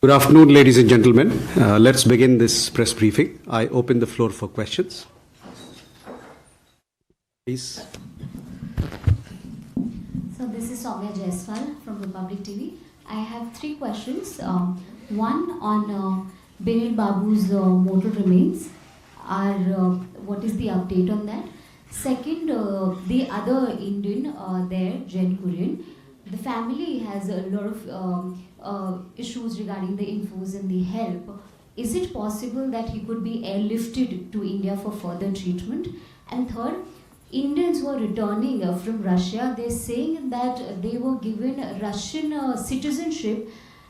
Good afternoon, ladies and gentlemen. Let's begin this press briefing. I open the floor for questions. Please. So this is Soumya Jaiswal from Republic TV. I have three questions. One on Binil Babu's mortal remains. What is the update on that? Second, the other Indian there, Jen Kurian. The family has a lot of issues regarding the infos and the help. Is it possible that he could be airlifted to India for further treatment? And third, Indians who are returning from Russia, they're saying that they were given Russian citizenship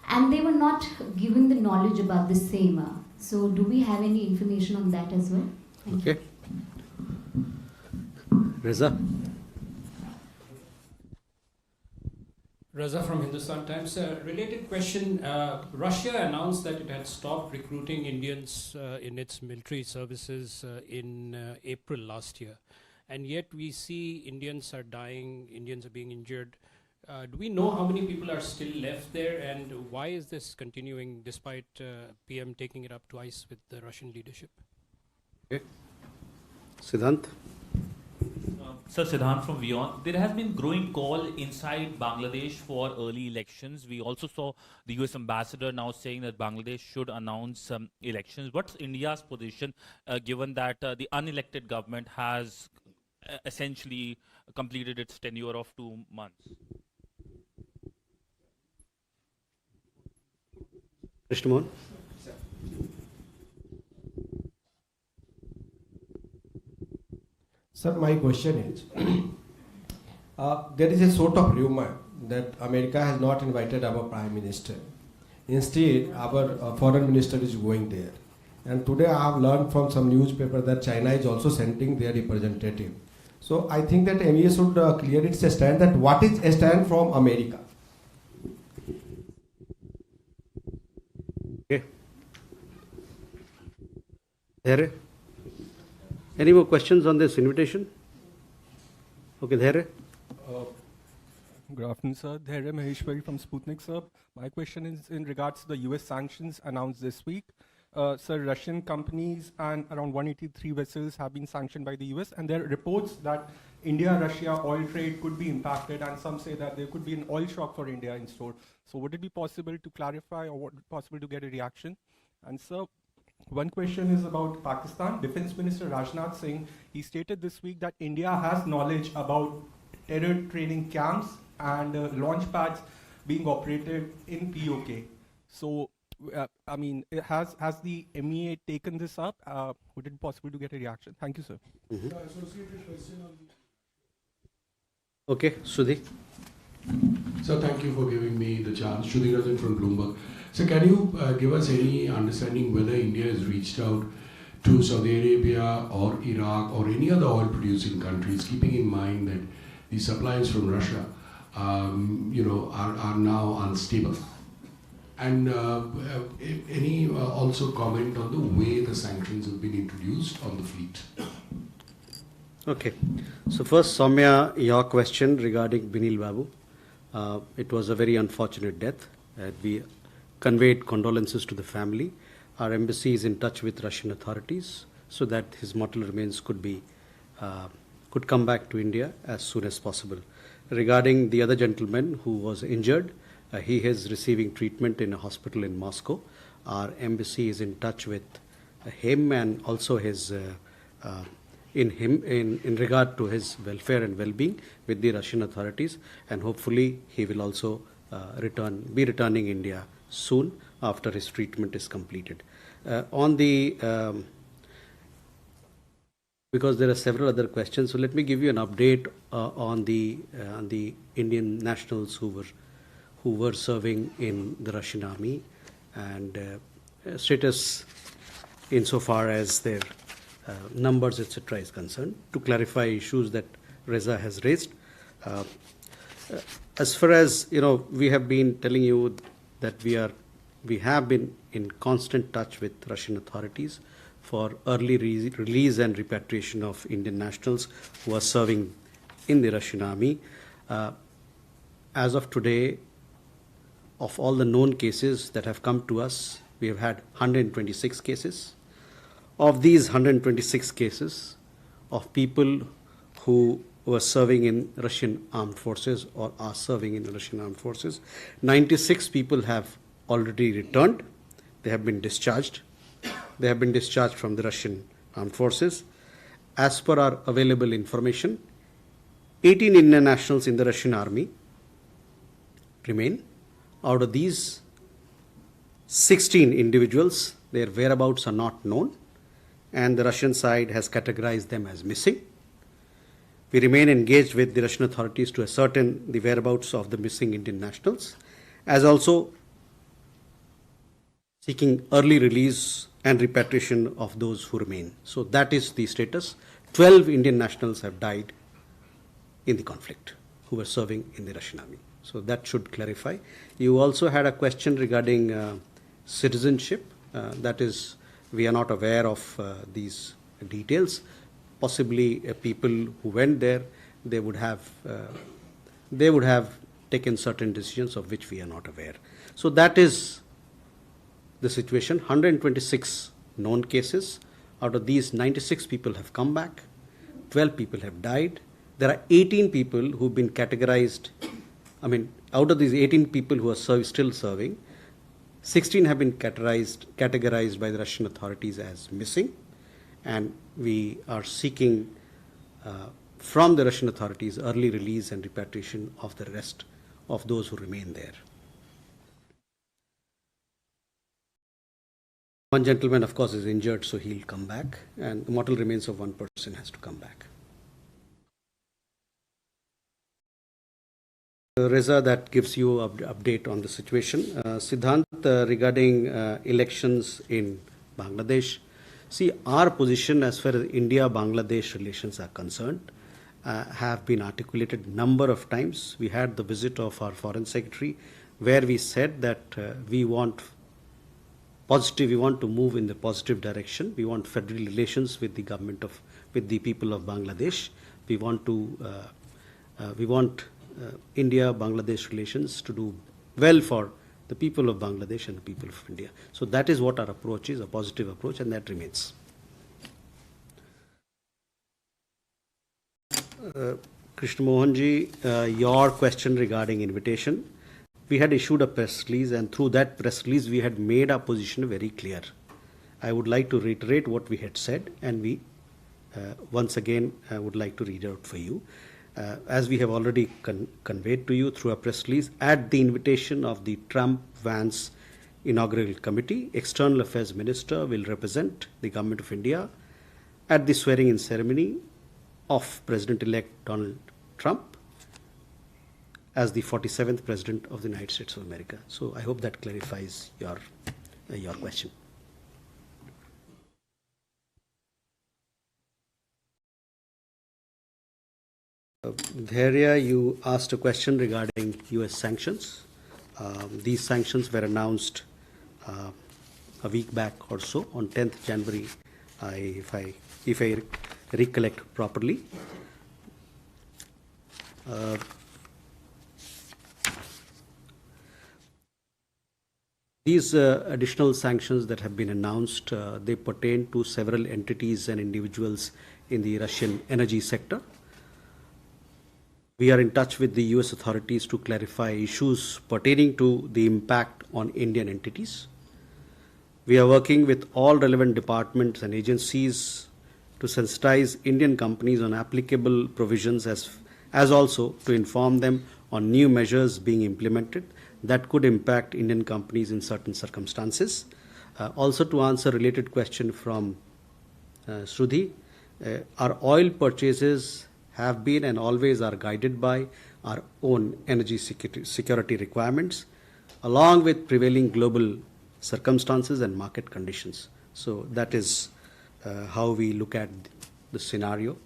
and they were not given the knowledge about the same. So do we have any information on that as well? Thank you. Reza. Raza from Hindustan Times. Related question, Russia announced that it had stopped recruiting Indians in its military services in April last year. And yet we see Indians are dying, Indians are being injured. Do we know how many people are still left there, and why is this continuing despite PM taking it up twice with the Russian leadership? Okay. Siddhant. Sir, Siddhant from WION. There has been growing call inside Bangladesh for early elections. We also saw the US ambassador now saying that Bangladesh should announce elections. What's India's position given that the unelected government has essentially completed its tenure of 2 months? Krishnamohan. Sir, my question is, there is a sort of rumor that America has not invited our Prime Minister. Instead, our Foreign Minister is going there. And today I have learned from some newspaper that China is also sending their representative. So I think that MEA should clear its stand that what is a stand from America. Okay. There. Any more questions on this invitation? Okay, there. Good afternoon, sir. Dhairya Maheshwari from Sputnik, sir. My question is in regards to the US sanctions announced this week. Sir, Russian companies and around 183 vessels have been sanctioned by the US, and there are reports that India-Russia oil trade could be impacted, and some say that there could be an oil shock for India in store. So would it be possible to clarify, or would it be possible to get a reaction? And sir, one question is about Pakistan. Defense Minister Rajnath Singh, he stated this week that India has knowledge about terror training camps and launch pads being operated in POK. So, I mean, has the MEA taken this up? Would it be possible to get a reaction? Thank you, sir. Okay, Sudhi. Sir, thank you for giving me the chance. Sudhi Rajan from Bloomberg. So can you give us any understanding whether India has reached out to Saudi Arabia or Iraq or any other oil producing countries, keeping in mind that the supplies from Russia are now unstable? And any also comment on the way the sanctions have been introduced on the fleet? Okay. So first, Soumya, your question regarding Binil Babu. It was a very unfortunate death. We conveyed condolences to the family. Our embassy is in touch with Russian authorities so that his mortal remains could come back to India as soon as possible. Regarding the other gentleman who was injured, he is receiving treatment in a hospital in Moscow. Our embassy is in touch with him and also his in regard to his welfare and well-being with the Russian authorities, and hopefully he will also be returning India soon after his treatment is completed. Because there are several other questions, so let me give you an update on the Indian nationals who were serving in the Russian army and status insofar as their numbers, etc. is concerned, to clarify issues that Reza has raised. As far as we have been telling you that we have been in constant touch with Russian authorities for early release and repatriation of Indian nationals who are serving in the Russian army. As of today, of all the known cases that have come to us, we have had 126 cases. Of these 126 cases of people who were serving in Russian armed forces or are serving in Russian armed forces, 96 people have already returned. They have been discharged. They have been discharged from the Russian armed forces. As per our available information, 18 Indian nationals in the Russian army remain. Out of these, 16 individuals, their whereabouts are not known, and the Russian side has categorized them as missing. We remain engaged with the Russian authorities to ascertain the whereabouts of the missing Indian nationals, as also seeking early release and repatriation of those who remain. So that is the status. 12 Indian nationals have died in the conflict who were serving in the Russian army. So that should clarify. You also had a question regarding citizenship. That is, we are not aware of these details. Possibly people who went there, they would have taken certain decisions of which we are not aware. So that is the situation. 126 known cases. Out of these, 96 people have come back. 12 people have died. There are 18 people who've been categorized. Out of these 18 people who are still serving, 16 have been categorized by the Russian authorities as missing, and we are seeking from the Russian authorities early release and repatriation of the rest of those who remain there. One gentleman, of course, is injured, so he'll come back, and the mortal remains of one person has to come back. Reza, that gives you an update on the situation. Siddhant, regarding elections in Bangladesh, see, our position as far as India-Bangladesh relations are concerned have been articulated a number of times. We had the visit of our Foreign Secretary where we said that we want to move in the positive direction. We want federal relations with the with the people of Bangladesh. We want India-Bangladesh relations to do well for the people of Bangladesh and the people of India. So that is what our approach is, a positive approach, and that remains. Krishna Mohanji, your question regarding invitation. We had issued a press release, and through that press release we had made our position very clear. I would like to reiterate what we had said, and we once again would like to read out for you. As we have already conveyed to you through a press release, at the invitation of the Trump-Vance Inaugural Committee, External Affairs Minister will represent the Government of India at the swearing-in ceremony of President-elect Donald Trump as the 47th President of the United States of America. So I hope that clarifies your question. Dhairya, you asked a question regarding US sanctions. These sanctions were announced a week back or so, on 10th January, if I recollect properly. These additional sanctions that have been announced, they pertain to several entities and individuals in the Russian energy sector. We are in touch with the US authorities to clarify issues pertaining to the impact on Indian entities. We are working with all relevant departments and agencies to sensitize Indian companies on applicable provisions as also to inform them on new measures being implemented that could impact Indian companies in certain circumstances. Also, to answer a related question from Sruthi, our oil purchases have been and always are guided by our own energy security requirements, along with prevailing global circumstances and market conditions. So that is how we look at the scenario.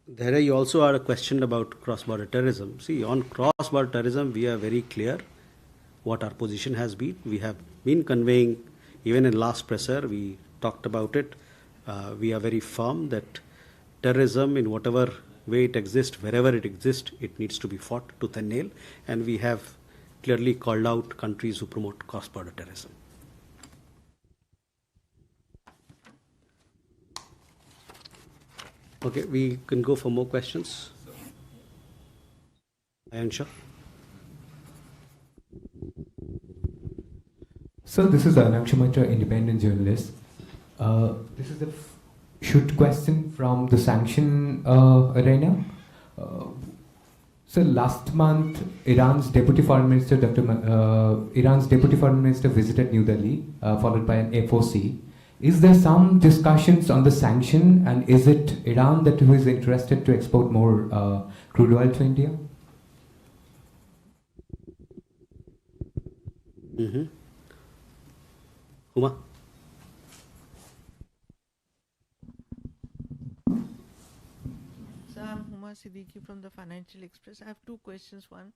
There you also had a question about cross-border terrorism. See, on cross-border terrorism, we are very clear what our position has been. We have been conveying, even in last presser, we talked about it. We are very firm that terrorism in whatever way it exists, wherever it exists, it needs to be fought tooth and nail, and we have clearly called out countries who promote cross-border terrorism. Okay, we can go for more questions. Ayansha? So this is Summitry, independent journalist. This is a shoot question from the sanction arena. So last month, Iran's deputy foreign minister, visited New Delhi, followed by an FOC. Is there some discussions on the sanction, and is it Iran that who is interested to export more crude oil to India? Mm-hmm. Huma? So I'm Huma Siddiqui from the Financial Express. I have two questions. One,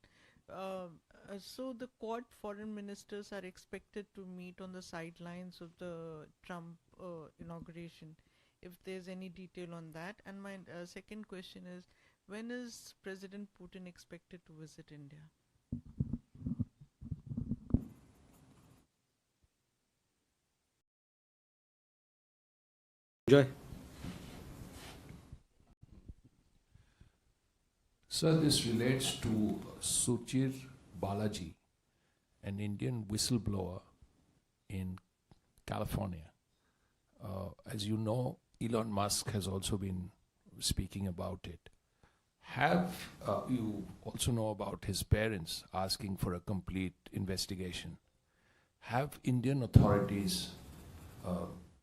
so the Quad foreign ministers are expected to meet on the sidelines of the Trump inauguration. If there's any detail on that. And my second question is, when is President Putin expected to visit India? Joy? Sir, this relates to Suchir Balaji, an Indian whistleblower in California. As you know, Elon Musk has also been speaking about it. Have you also know about his parents asking for a complete investigation? Have Indian authorities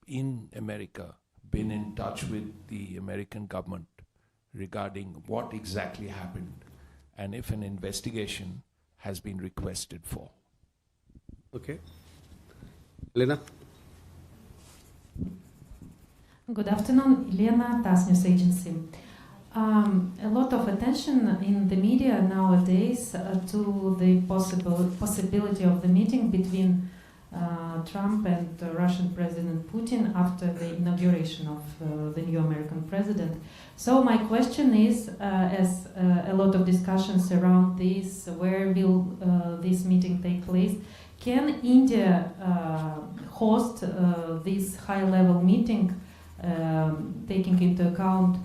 in America been in touch with the American government regarding what exactly happened and if an investigation has been requested for? Okay. Elena? Good afternoon, Elena, TASS News Agency. A lot of attention in the media nowadays to the possibility of the meeting between Trump and Russian President Putin after the inauguration of the new American president. So my question is, as a lot of discussions around this, where will this meeting take place? Can India host this high-level meeting, taking into account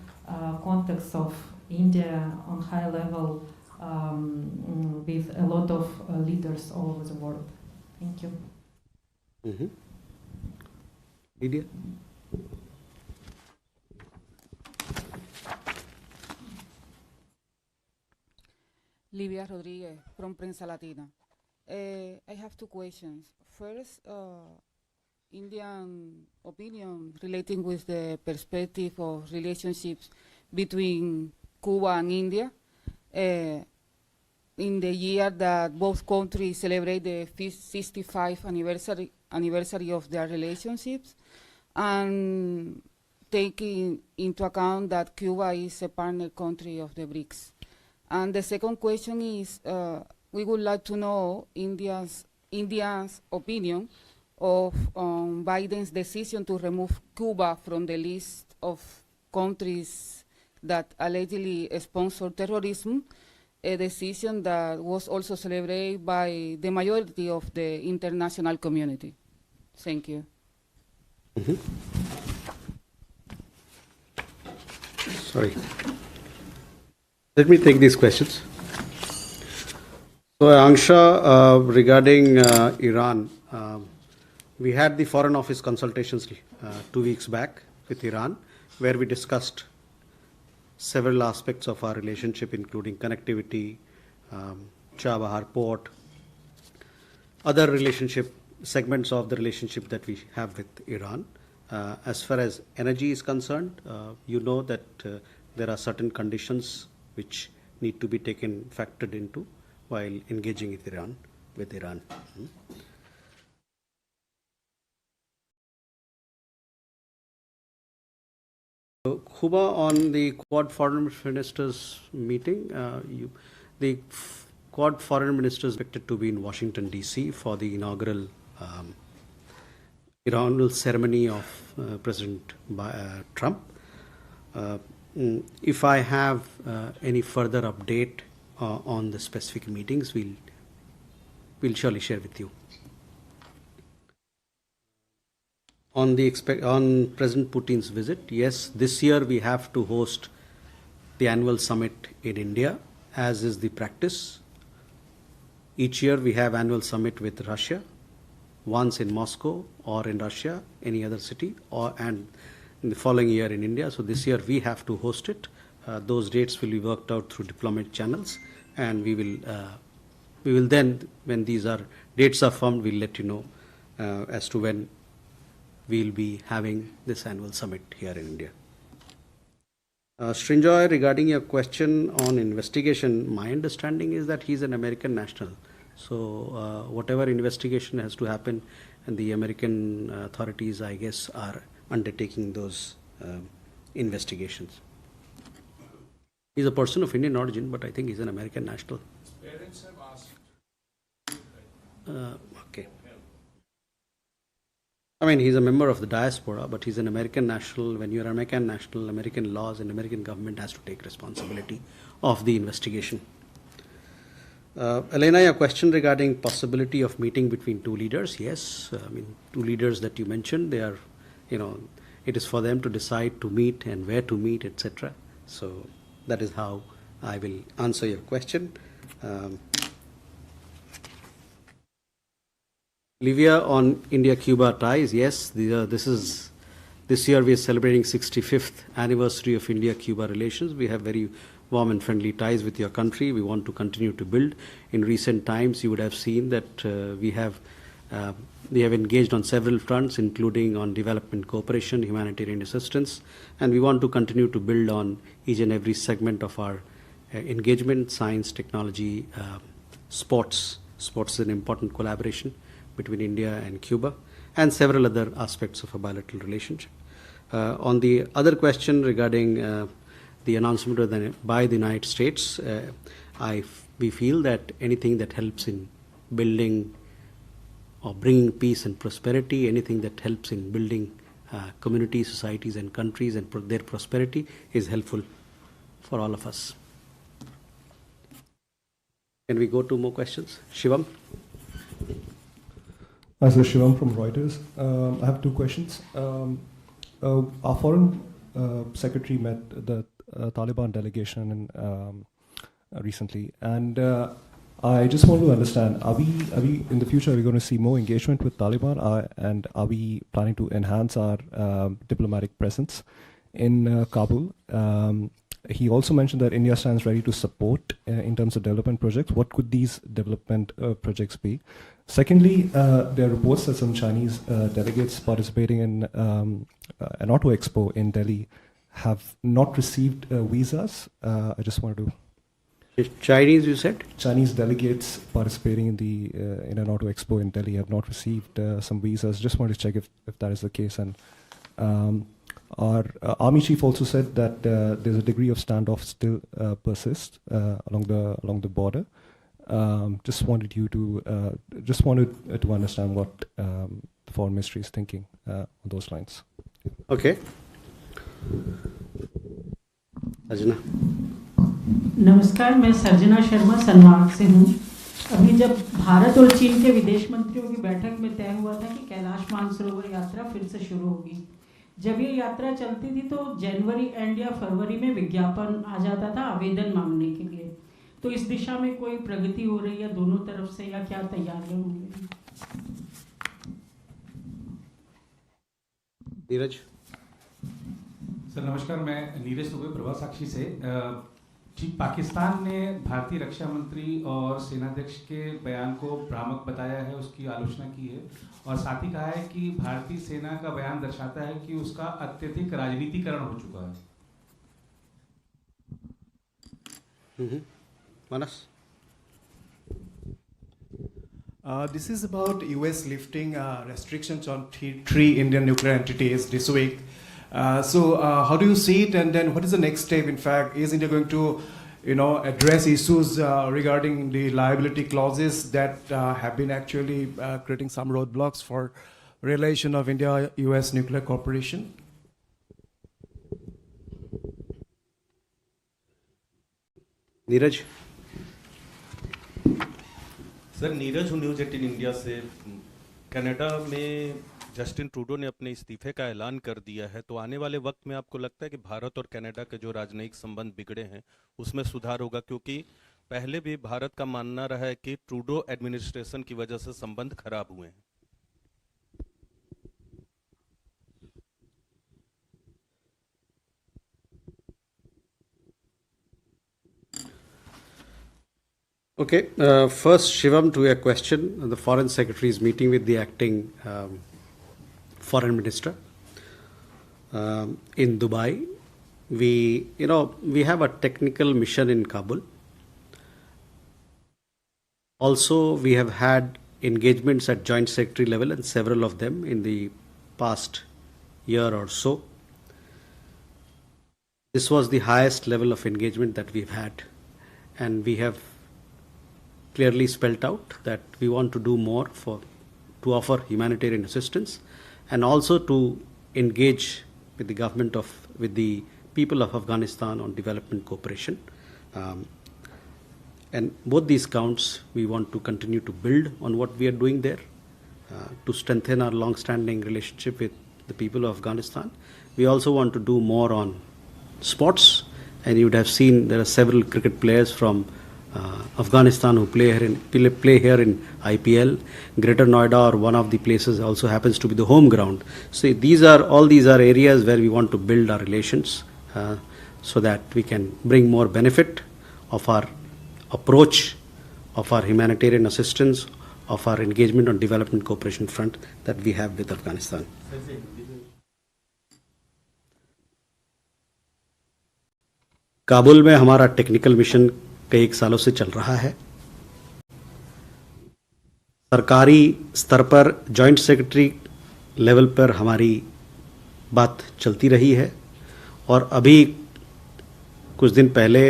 context of India on high level with a lot of leaders all over the world? Thank you. Mm-hmm. Lydia? Livia Rodriguez from Prensa Latina. I have two questions. First, Indian opinion relating with the perspective of relationships between Cuba and India. In the year that both countries celebrate the 65th anniversary of their relationships, and taking into account that Cuba is a partner country of the BRICS. And the second question is, we would like to know India's opinion of Biden's decision to remove Cuba from the list of countries that allegedly sponsor terrorism, a decision that was also celebrated by the majority of the international community. Thank you. Mm-hmm. Sorry. Let me take these questions. So, Angsha, regarding Iran, we had the Foreign Office consultations 2 weeks back with Iran, where we discussed several aspects of our relationship, including connectivity, Chabahar port, other relationship segments of the relationship that we have with Iran. As far as energy is concerned, you know that there are certain conditions which need to be factored into while engaging with Iran. So, Cuba, on the Quad Foreign Ministers meeting, the Quad Foreign Ministers expected to be in Washington, D.C. for the inaugural ceremony of President Trump. If I have any further update on the specific meetings, we'll surely share with you. On President Putin's visit, yes, this year we have to host the annual summit in India, as is the practice. Each year we have annual summit with Russia, once in Moscow or in Russia, any other city, and in the following year in India. So this year we have to host it. Those dates will be worked out through diplomatic channels, and we will then, when these dates are formed, we'll let you know as to when we'll be having this annual summit here in India. Srinjoy, regarding your question on investigation, my understanding is that he's an American national. So whatever investigation has to happen, and the American authorities, I guess, are undertaking those investigations. He's a person of Indian origin, but I think he's an American national. His parents have asked. Okay. I mean, he's a member of the diaspora, but he's an American national. When you're an American national, American laws and American government has to take responsibility of the investigation. Elena, your question regarding possibility of meeting between two leaders. Yes, I mean, two leaders that you mentioned, they are, it is for them to decide to meet and where to meet, etc. So that is how I will answer your question. Livia, on India-Cuba ties, yes, this year we are celebrating 65th anniversary of India-Cuba relations. We have very warm and friendly ties with your country. We want to continue to build. In recent times, you would have seen that we have engaged on several fronts, including on development cooperation, humanitarian assistance, and we want to continue to build on each and every segment of our engagement, science, technology, sports. Sports is an important collaboration between India and Cuba, and several other aspects of a bilateral relationship. On the other question regarding the announcement by the United States, we feel that anything that helps in building or bringing peace and prosperity, anything that helps in building communities, societies and countries and their prosperity is helpful for all of us. Can we go to more questions? Shivam? This is Shivam from Reuters. I have two questions. Our foreign secretary met the Taliban delegation recently, and I just want to understand: are we in the future? Are we going to see more engagement with Taliban, and are we planning to enhance our diplomatic presence in Kabul? He also mentioned that India stands ready to support in terms of development projects. What could these development projects be? Secondly, there are reports that some Chinese delegates participating in an auto expo in Delhi have not received visas. I just wanted to... Chinese, you said? Chinese delegates participating in an auto expo in Delhi have not received some visas. Just wanted to check if that is the case. And our army chief also said that there's a degree of standoff still persists along the border. Just wanted to understand what the foreign ministry is thinking on those lines. Okay. Arjuna. नमस्कार, मैं सर्जना शर्मा सनमार्ग से हूँ। अभी जब भारत और चीन के विदेश मंत्रियों की बैठक में तय हुआ था कि कैलाश मानसरोवर यात्रा फिर से शुरू होगी, जब ये यात्रा चलती थी तो जनवरी एंड या फरवरी में विज्ञापन आ जाता था आवेदन मांगने के लिए। तो इस दिशा में कोई प्रगति हो रही है दोनों तरफ से, या क्या तैयारियां होंगी? नीरज सर नमस्कार, मैं नीरज दुबे प्रभा साक्षी से। पाकिस्तान ने भारतीय रक्षा मंत्री और सेनाध्यक्ष के बयान को भ्रामक बताया है, उसकी आलोचना की है और साथ ही कहा है कि भारतीय सेना का बयान दर्शाता है कि उसका अत्यधिक राजनीतिकरण हो चुका है। Manas? This is about US lifting restrictions on three Indian nuclear entities this week. So how do you see it, and then what is the next step? In fact, is India going to address issues regarding the liability clauses that have been actually creating some roadblocks for relation of India-US nuclear cooperation? Neeraj. Sir Neeraj हूँ news 18 India से. Canada में Justin Trudeau ने अपने इस्तीफे का ऐलान कर दिया है, तो आने वाले वक्त में आपको लगता है कि भारत और कनाडा के जो राजनयिक संबंध बिगड़े हैं उसमें सुधार होगा? क्योंकि पहले भी भारत का मानना रहा है कि ट्रूडो एडमिनिस्ट्रेशन की वजह से संबंध खराब हुए हैं. Okay, first Shivam, to your question, the Foreign Secretary is meeting with the acting Foreign Minister in Dubai. We have a technical mission in Kabul. Also, we have had engagements at Joint Secretary level, and several of them in the past year or so. This was the highest level of engagement that we've had, and we have clearly spelled out that we want to do more to offer humanitarian assistance, and also to engage with the people of Afghanistan on development cooperation. And both these counts, we want to continue to build on what we are doing there, to strengthen our long-standing relationship with the people of Afghanistan. We also want to do more on sports, and you would have seen there are several cricket players from Afghanistan who play here in IPL. Greater Noida, or one of the places, also happens to be the home ground. So these are areas where we want to build our relations, so that we can bring more benefit of our approach, of our humanitarian assistance, of our engagement on development cooperation front that we have with Afghanistan. Kabul में हमारा technical mission कई सालों से चल रहा है. सरकारी स्तर पर जॉइंट सेक्रेटरी लेवल पर हमारी बात चलती रही है, और अभी कुछ दिन पहले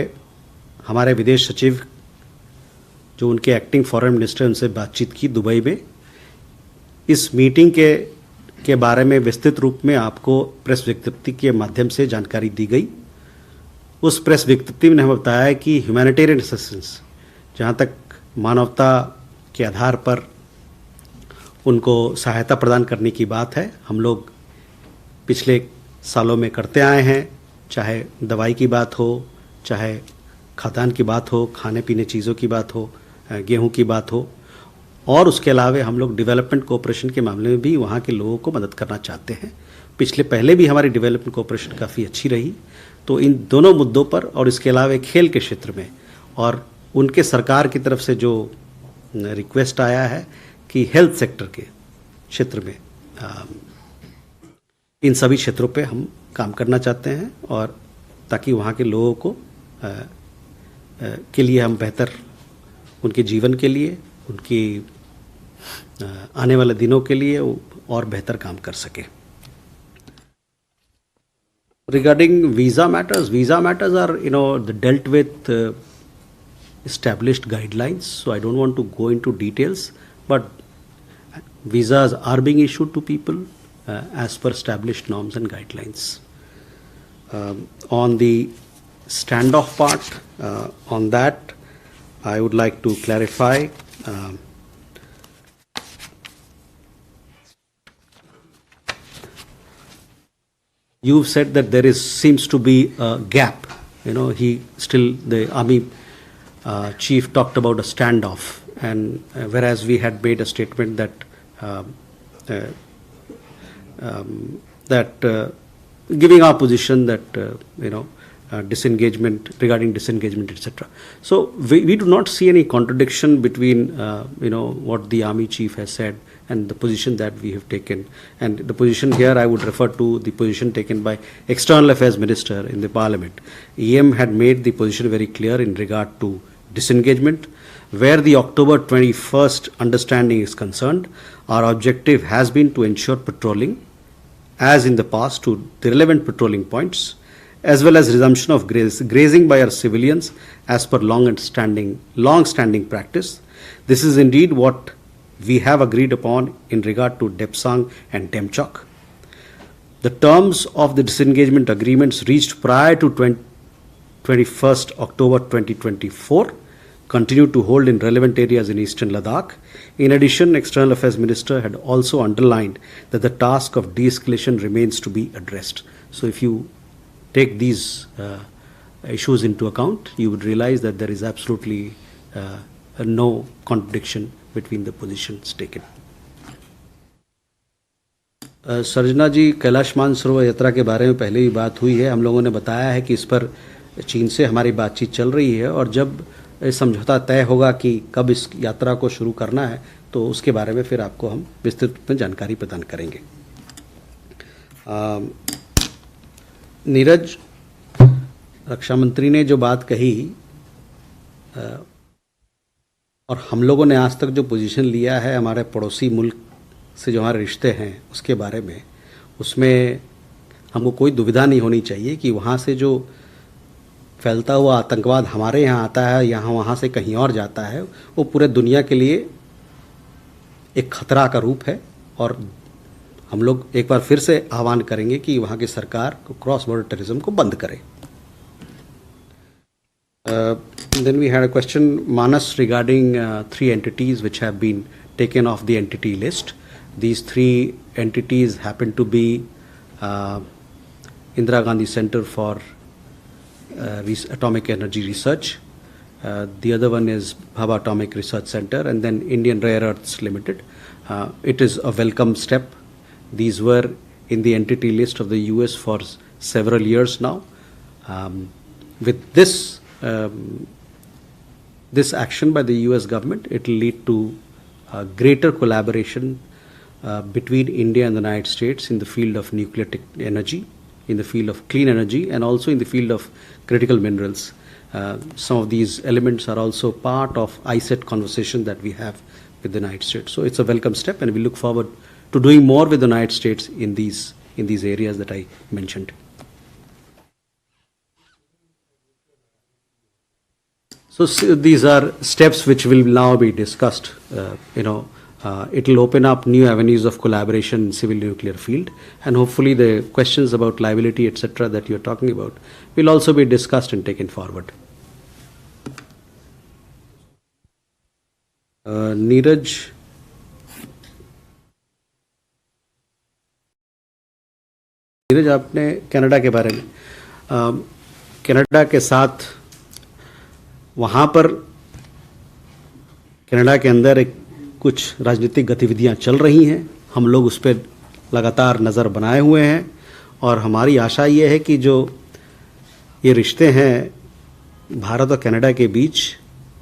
हमारे विदेश सचिव, जो उनके एक्टिंग फॉरेन मिनिस्टर, उनसे बातचीत की दुबई में. इस मीटिंग के बारे में विस्तृत रूप में आपको प्रेस विज्ञप्ति के माध्यम से जानकारी दी गई. उस प्रेस विज्ञप्ति में हमें बताया है कि ह्यूमैनिटेरियन असिस्टेंस, जहाँ तक मानवता के आधार पर उनको सहायता प्रदान करने की बात है, हम लोग पिछले सालों में करते आए हैं. चाहे दवाई की बात हो, चाहे खाद्यान्न की बात हो, खाने पीने चीज़ों की बात हो, गेहूं की बात हो, और उसके अलावा हम लोग डेवलपमेंट कोऑपरेशन के मामले में भी वहाँ के लोगों को मदद करना चाहते हैं. पहले भी हमारी डेवलपमेंट कोऑपरेशन काफ़ी अच्छी रही. तो इन दोनों मुद्दों पर, और इसके अलावा खेल के क्षेत्र में, और उनके सरकार की तरफ से जो रिक्वेस्ट आया है कि हेल्थ सेक्टर के क्षेत्र में, इन सभी क्षेत्रों पे हम काम करना चाहते हैं, और ताकि वहाँ के लोगों को के लिए हम बेहतर, उनके जीवन के लिए, उनकी आने वाले दिनों के लिए और बेहतर काम कर सके. Regarding visa matters are dealt with established guidelines, so I don't want to go into details, but visas are being issued to people as per established norms and guidelines. On the standoff part, on that I would like to clarify. You've said that there seems to be a gap. The army chief talked about a standoff, and whereas we had made a statement that giving our position that disengagement, regarding disengagement, etc. So we do not see any contradiction between what the army chief has said and the position that we have taken. And the position here, I would refer to the position taken by External Affairs Minister in the Parliament. EM had made the position very clear in regard to disengagement. Where the October 21st understanding is concerned, our objective has been to ensure patrolling, as in the past, to the relevant patrolling points, as well as resumption of grazing by our civilians as per long-standing practice. This is indeed what we have agreed upon in regard to Depsang and Demchok. The terms of the disengagement agreements reached prior to 21st October 2024, continue to hold in relevant areas in eastern Ladakh. In addition, External Affairs Minister had also underlined that the task of de-escalation remains to be addressed. So if you take these issues into account, you would realize that there is absolutely no contradiction between the positions taken. सर्जना जी, कैलाश मानसरोवर यात्रा के बारे में पहले ही बात हुई है. हम लोगों ने बताया है कि इस पर चीन से हमारी बातचीत चल रही है और जब समझौता तय होगा कि कब इस यात्रा को शुरू करना है तो उसके बारे में फिर आपको हम विस्तृत रूप में जानकारी प्रदान करेंगे. नीरज, रक्षा मंत्री ने जो बात कही और हम लोगों ने आज तक जो पोजीशन लिया है हमारे पड़ोसी मुल्क से जो हमारे रिश्ते हैं उसके बारे में, उसमें हमको कोई दुविधा नहीं होनी चाहिए कि वहाँ से जो फैलता हुआ आतंकवाद हमारे यहाँ आता है, यहाँ वहाँ से कहीं और जाता है, वो पूरे दुनिया के लिए एक खतरा का रूप है. और हम लोग एक बार फिर से आह्वान करेंगे कि वहाँ की सरकार को क्रॉस बॉर्डर टेररिज्म को बंद करे. Then we had a question, Manas, regarding 3 entities which have been taken off the entity list. These 3 entities happen to be Indira Gandhi Center for Atomic Energy Research. The other one is Bhabha Atomic Research Center, and then Indian Rare Earths Limited. It is a welcome step. These were in the entity list of the US for several years now. With this this action by the US government, it will lead to greater collaboration between India and the United States in the field of nuclear energy, in the field of clean energy, and also in the field of critical minerals. Some of these elements are also part of ISET conversation that we have with the United States. So it's a welcome step, and we look forward to doing more with the United States in these areas that I mentioned. So these are steps which will now be discussed. It will open up new avenues of collaboration in civil nuclear field, and hopefully the questions about liability, etc., that you are talking about will also be discussed and taken forward. Neeraj, आपने Canada के बारे में, Canada के साथ वहाँ पर Canada के अंदर कुछ राजनीतिक गतिविधियाँ चल रही हैं. हम लोग उस पर लगातार नज़र बनाए हुए हैं और हमारी आशा ये है कि जो ये रिश्ते हैं भारत और कनाडा के बीच,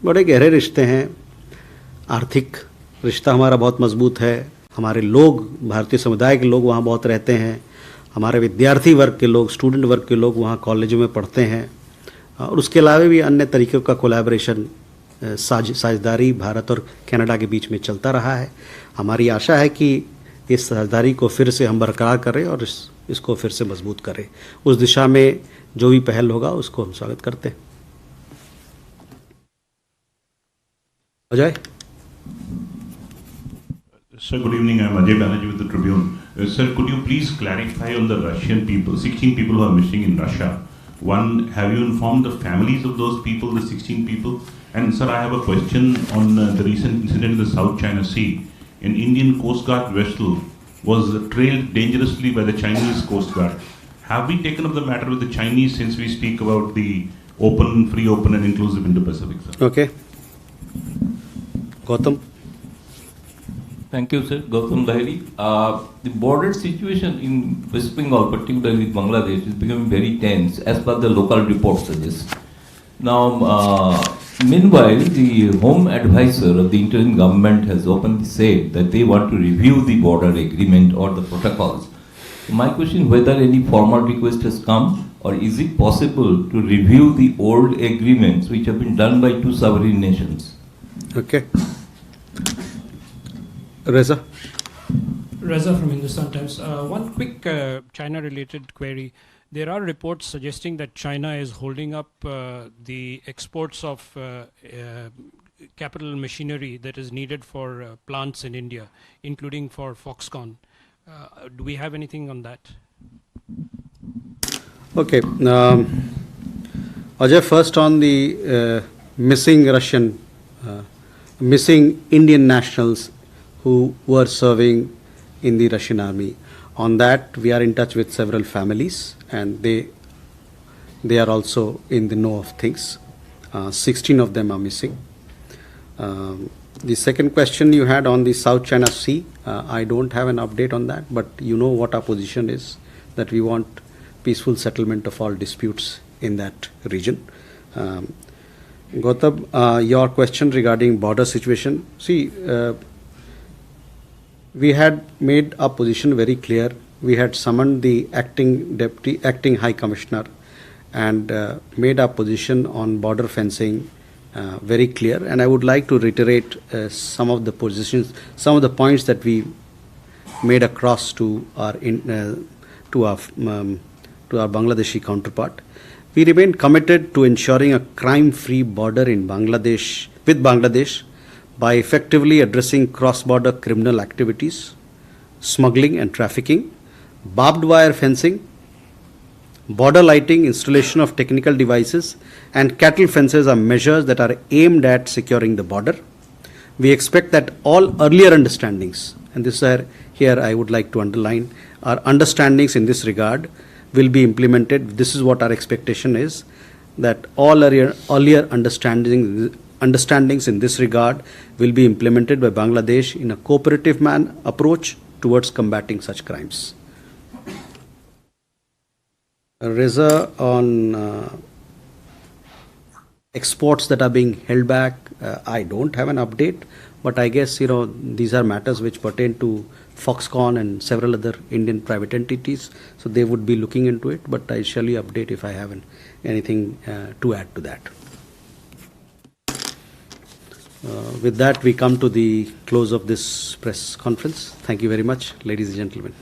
बड़े गहरे रिश्ते हैं. आर्थिक रिश्ता हमारा बहुत मजबूत है. हमारे लोग, भारतीय समुदाय के लोग वहाँ बहुत रहते हैं. हमारे विद्यार्थी वर्ग के लोग, स्टूडेंट वर्ग के लोग वहाँ कॉलेजों में पढ़ते हैं. और उसके अलावा भी अन्य तरीक़ों का कोलैबोरेशन, साझेदारी भारत और कनाडा के बीच में चलता रहा है. हमारी आशा है कि इस साझेदारी को फिर से हम बरकरार करें और इसको फिर से मजबूत करें. उस दिशा में जो भी पहल होगा उसको हम स्वागत करते हैं. Ajay. Sir, good evening. I am Ajay Banerjee with the Tribune. Sir, could you please clarify on the Russian people, 16 people who are missing in Russia? One, have you informed the families of those people, the 16 people? And sir, I have a question on the recent incident in the South China Sea. An Indian Coast Guard vessel was trailed dangerously by the Chinese Coast Guard. Have we taken up the matter with the Chinese since we speak about the open, free, open and inclusive Indo-Pacific, sir? Okay. Gautam. Thank you, sir. Gautam Lahiri. The border situation in West Bengal, particularly with Bangladesh, is becoming very tense, as per the local reports suggest. Now, meanwhile, the Home Advisor of the interim government has openly said that they want to review the border agreement or the protocols. So my question, whether any formal request has come, or is it possible to review the old agreements which have been done by 2 sovereign nations? Okay. Reza. Reza from Hindustan Times. One quick China-related query. There are reports suggesting that China is holding up the exports of capital machinery that is needed for plants in India, including for Foxconn. Do we have anything on that? Okay. Ajay, first on the missing Indian nationals who were serving in the Russian army. On that, we are in touch with several families, and they are also in the know of things. 16 of them are missing. The second question you had on the South China Sea, I don't have an update on that, but you know what our position is, that we want peaceful settlement of all disputes in that region. Gautam, your question regarding border situation. See, we had made our position very clear. We had summoned the acting High Commissioner and made our position on border fencing very clear. And I would like to reiterate some of the positions, some of the points that we made across to our Bangladeshi counterpart. We remain committed to ensuring a crime-free border in Bangladesh, with Bangladesh, by effectively addressing cross-border criminal activities, smuggling and trafficking, barbed wire fencing, border lighting, installation of technical devices, and cattle fences are measures that are aimed at securing the border. We expect that all earlier understandings, and this here I would like to underline, our understandings in this regard will be implemented. This is what our expectation is, that all earlier understandings in this regard will be implemented by Bangladesh in a cooperative approach towards combating such crimes. Reza, on exports that are being held back, I don't have an update, but I guess these are matters which pertain to Foxconn and several other Indian private entities, so they would be looking into it, but I shall update if I have anything to add to that. With that, we come to the close of this press conference. Thank you very much, ladies and gentlemen.